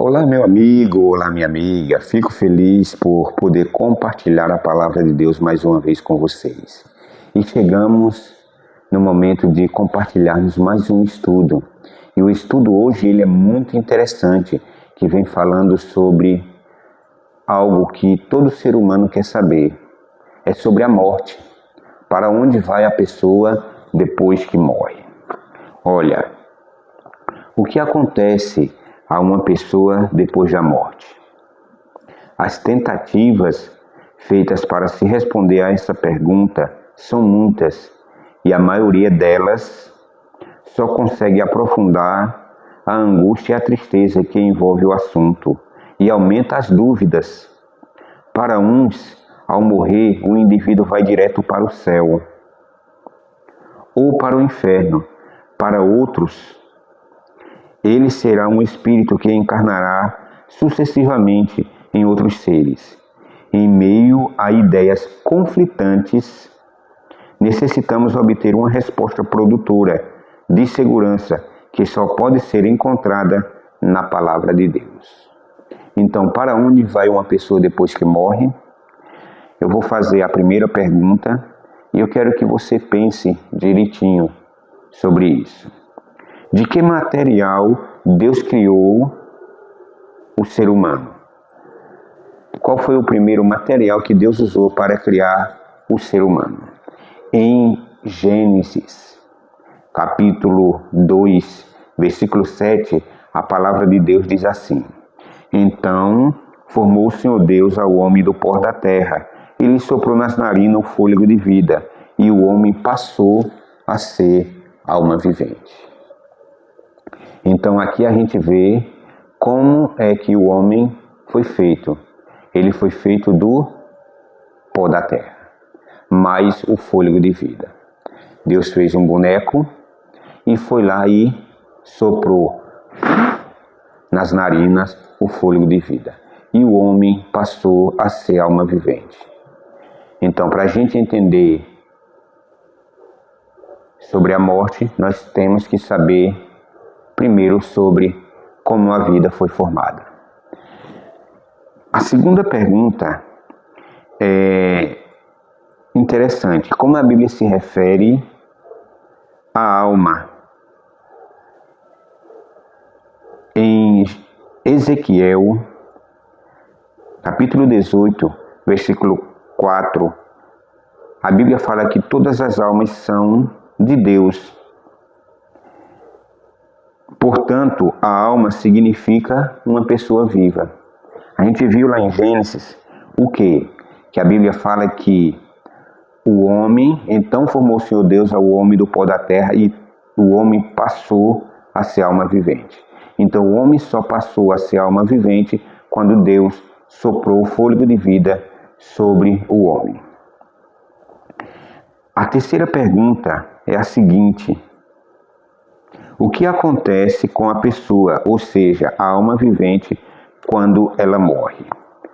Olá, meu amigo, olá, minha amiga. Fico feliz por poder compartilhar a palavra de Deus mais uma vez com vocês. E chegamos no momento de compartilharmos mais um estudo. E o estudo hoje ele é muito interessante, que vem falando sobre algo que todo ser humano quer saber. É sobre a morte. Para onde vai a pessoa depois que morre? Olha, o que acontece a uma pessoa depois da morte? As tentativas feitas para se responder a essa pergunta são muitas e a maioria delas só consegue aprofundar a angústia e a tristeza que envolve o assunto e aumenta as dúvidas. Para uns, ao morrer, o indivíduo vai direto para o céu ou para o inferno. Para outros, ele será um espírito que encarnará sucessivamente em outros seres. Em meio a ideias conflitantes, necessitamos obter uma resposta produtora de segurança que só pode ser encontrada na palavra de Deus. Então, para onde vai uma pessoa depois que morre? Eu vou fazer a primeira pergunta e eu quero que você pense direitinho sobre isso. De que material Deus criou o ser humano? Qual foi o primeiro material que Deus usou para criar o ser humano? Em Gênesis, capítulo 2, versículo 7, a palavra de Deus diz assim: Então formou o Senhor Deus ao homem do pó da terra, e lhe soprou nas narinas o fôlego de vida, e o homem passou a ser alma vivente. Então aqui a gente vê como é que o homem foi feito. Ele foi feito do pó da terra, mais o fôlego de vida. Deus fez um boneco e foi lá e soprou nas narinas o fôlego de vida. E o homem passou a ser alma vivente. Então, para a gente entender sobre a morte, nós temos que saber primeiro sobre como a vida foi formada. A segunda pergunta é interessante. Como a Bíblia se refere à alma? Em Ezequiel, capítulo 18, versículo 4, a Bíblia fala que todas as almas são de Deus. Portanto, a alma significa uma pessoa viva. A gente viu lá em Gênesis o quê? Que a Bíblia fala que o homem, então formou o Senhor Deus ao homem do pó da terra e o homem passou a ser alma vivente. Então o homem só passou a ser alma vivente quando Deus soprou o fôlego de vida sobre o homem. A terceira pergunta é a seguinte: o que acontece com a pessoa, ou seja, a alma vivente, quando ela morre?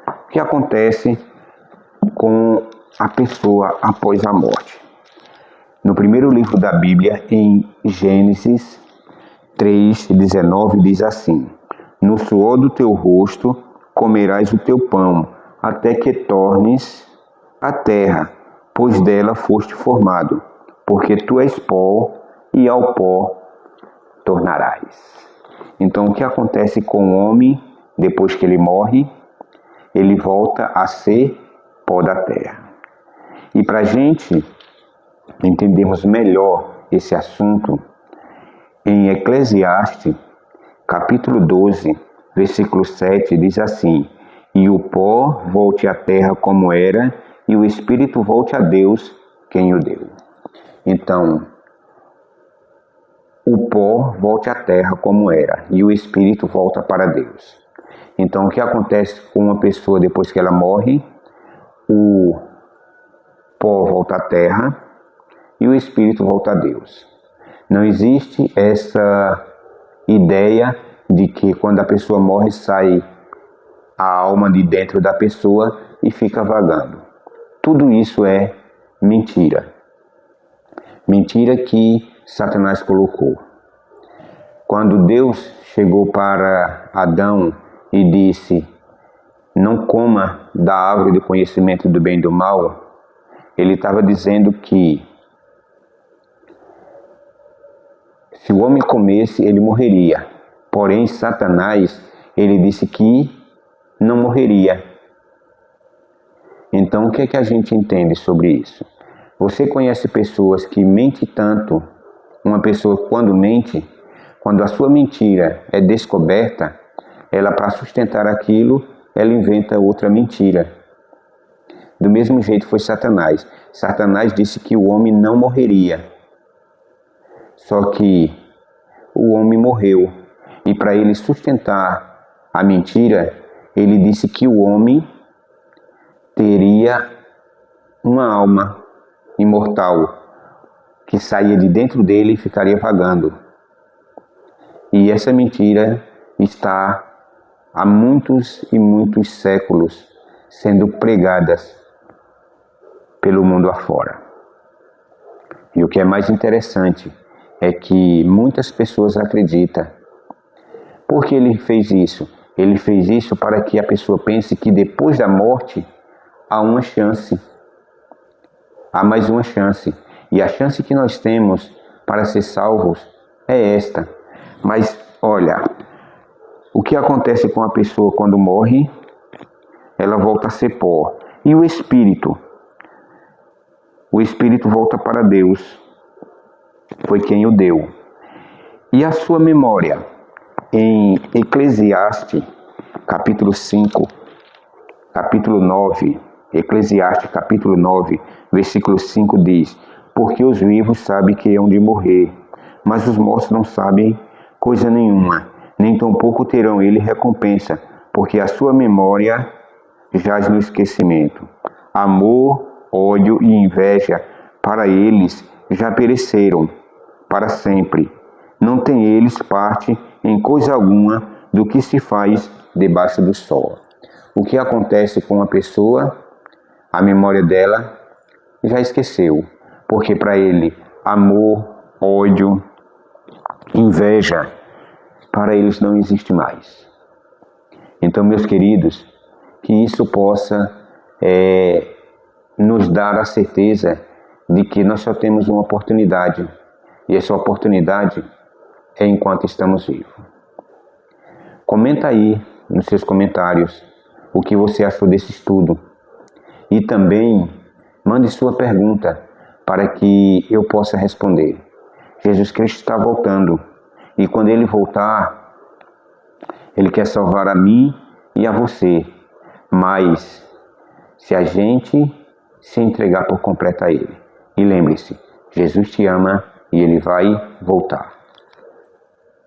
O que acontece com a pessoa após a morte? No primeiro livro da Bíblia, em Gênesis 3:19, diz assim: No suor do teu rosto comerás o teu pão, até que tornes a terra, pois dela foste formado, porque tu és pó, e ao pó tornarás. Então, o que acontece com o homem depois que ele morre? Ele volta a ser pó da terra. E para a gente entendermos melhor esse assunto, em Eclesiastes, capítulo 12, versículo 7, diz assim: E o pó volte à terra como era, e o espírito volte a Deus, quem o deu. Então, o pó volte à terra como era, e o espírito volta para Deus. Então, o que acontece com uma pessoa depois que ela morre? O pó volta à terra e o espírito volta a Deus. Não existe essa ideia de que quando a pessoa morre sai a alma de dentro da pessoa e fica vagando. Tudo isso é mentira. Mentira que Satanás colocou. Quando Deus chegou para Adão e disse: não coma da árvore do conhecimento do bem e do mal, ele estava dizendo que se o homem comesse, ele morreria. Porém, Satanás, ele disse que não morreria. Então, o que é que a gente entende sobre isso? Você conhece pessoas que mentem tanto? Uma pessoa, quando mente, quando a sua mentira é descoberta, ela, para sustentar aquilo, ela inventa outra mentira. Do mesmo jeito foi Satanás. Satanás disse que o homem não morreria. Só que o homem morreu. E para ele sustentar a mentira, ele disse que o homem teria uma alma imortal que saía de dentro dele e ficaria vagando. E essa mentira está há muitos e muitos séculos sendo pregadas pelo mundo afora. E o que é mais interessante é que muitas pessoas acreditam. Por que ele fez isso? Ele fez isso para que a pessoa pense que depois da morte há uma chance. Há mais uma chance. E a chance que nós temos para ser salvos é esta. Mas, olha, o que acontece com a pessoa quando morre? Ela volta a ser pó. E o espírito? O espírito volta para Deus. Foi quem o deu. E a sua memória? Em Eclesiastes, capítulo 5, capítulo 9, Eclesiastes, capítulo 9, versículo 5 diz: porque os vivos sabem que hão de morrer, mas os mortos não sabem coisa nenhuma, nem tampouco terão ele recompensa, porque a sua memória jaz no esquecimento. Amor, ódio e inveja para eles já pereceram para sempre. Não tem eles parte em coisa alguma do que se faz debaixo do sol. O que acontece com a pessoa? A memória dela já esqueceu, porque para ele amor, ódio, inveja, para eles não existe mais. Então, meus queridos, que isso possa nos dar a certeza de que nós só temos uma oportunidade, e essa oportunidade é enquanto estamos vivos. Comenta aí nos seus comentários o que você achou desse estudo. E também mande sua pergunta para que eu possa responder. Jesus Cristo está voltando. E quando Ele voltar, Ele quer salvar a mim e a você. Mas se a gente se entregar por completo a Ele. E lembre-se, Jesus te ama e Ele vai voltar.